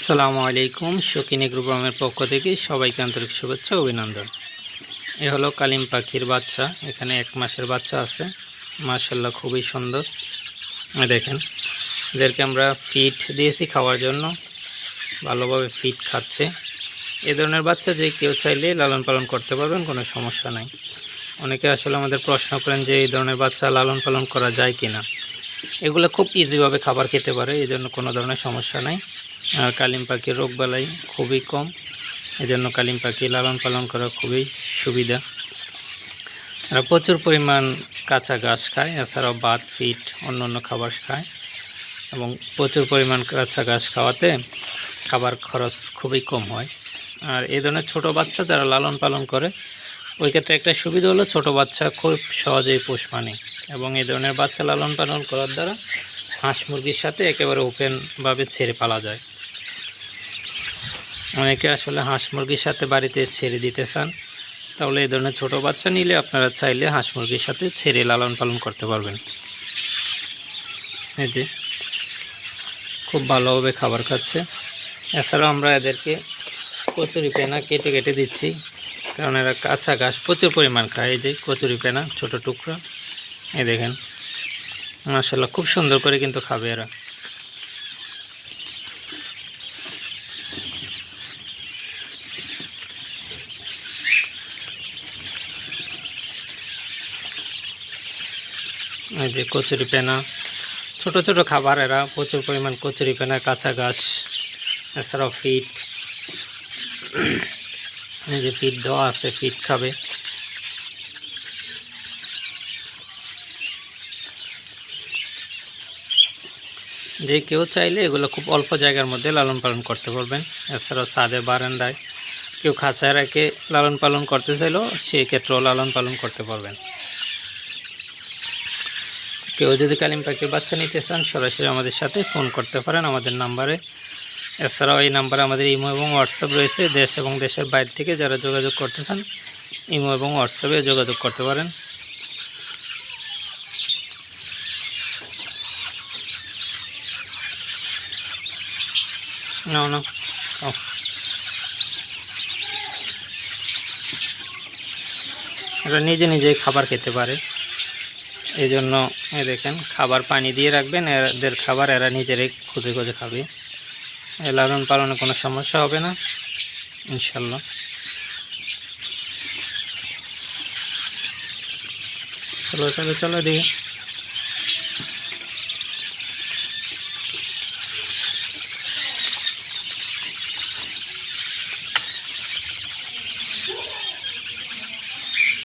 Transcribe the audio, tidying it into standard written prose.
আসসালামু আলাইকুম। শৌখিন এগ্রো ফার্মের পক্ষ থেকে সবাইকে আন্তরিক শুভেচ্ছা অভিনন্দন। এ হলো কালিম পাখির বাচ্চা। এখানে 1 মাসের বাচ্চা আছে, মাশাআল্লাহ খুবই সুন্দর। দেখেন, এদেরকে আমরা ফিড দিয়েছি খাওয়ার জন্য, ভালোভাবে ফিড খাচ্ছে। এ ধরনের বাচ্চা যে কেউ চাইলে লালন পালন করতে পারবেন, কোনো সমস্যা নাই। অনেকে আসলে আমাদের প্রশ্ন করেন যে এই ধরনের বাচ্চা লালন পালন করা যায় কি না। এগুলো খুব ইজিভাবে খাবার খেতে পারে, এই জন্য কোনো ধরনের সমস্যা নাই। আর কালিম পাখির রোগবালাই খুবই কম, এজন্য কালিম পাখি লালন পালন করা খুবই সুবিধা। এরা প্রচুর পরিমাণ কাঁচা ঘাস খায়, এছাড়াও ভাত, ফিড, অন্য খাবার খায় এবং প্রচুর পরিমাণ কাঁচা ঘাস খাওয়াতে খাবার খরচ খুবই কম হয়। আর এই ধরনের ছোটো বাচ্চা যারা লালন পালন করে, ওই ক্ষেত্রে একটা সুবিধা হলো ছোটো বাচ্চা খুব সহজেই পোষ মানে, এবং এই ধরনের বাচ্চা লালন পালন করার দ্বারা হাঁস মুরগির সাথে একেবারে ওপেনভাবে ছেড়ে পালা যায়। অনেকে আসলে হাঁস মুরগির সাথে বাড়িতে ছেড়ে দিতে চান, তাহলে এই ধরনের ছোটো বাচ্চা নিলে আপনারা চাইলে হাঁস মুরগির সাথে ছেড়ে লালন পালন করতে পারবেন। এই যে খুব ভালোভাবে খাবার খাচ্ছে। এছাড়াও আমরা এদেরকে কচুরি পেনা কেটে কেটে দিচ্ছি, কারণ এরা কাঁচা ঘাস প্রচুর পরিমাণ খায়। এই যে কচুরি পেনা ছোটো টুকরা, এই দেখেন মাশাআল্লাহ খুব সুন্দর করে কিন্তু খাবে এরা। এই যে কচুরি পেনা, ছোটো ছোটো খাবার, এরা প্রচুর পরিমাণ কচুরি পেনা, কাঁচা ঘাস, এছাড়াও ফিড। এই যে ফিড দেওয়া আছে, ফিড খাবে। যে কেউ চাইলে এগুলো খুব অল্প জায়গার মধ্যে লালন পালন করতে পারবেন। এছাড়াও ছাদে বারান্দায় কেউ খাঁচায় রেখে লালন পালন করতে চাইলেও সেই ক্ষেত্রেও লালন পালন করতে পারবেন। কেউ যদি কালিম পাখির বাচ্চা নিতে চান, সরাসরি আমাদের সাথে ফোন করতে পারেন আমাদের নাম্বারে। এছাড়াও এই নাম্বারে আমাদের ইমো এবং হোয়াটসঅ্যাপ রয়েছে। দেশ এবং দেশের বাইরে থেকে যারা যোগাযোগ করতে চান, ইমো এবং হোয়াটসঅ্যাপে যোগাযোগ করতে পারেন। না না এরা নিজে নিজেই খাবার খেতে পারে, এই জন্য দেখেন খাবার পানি দিয়ে রাখবেন, এদের খাবার এরা নিজেরাই খুঁজে খুঁজে খাবে। লালন পালনে কোনো সমস্যা হবে না ইনশাল্লাহ। চলো চলো চলো দেখি।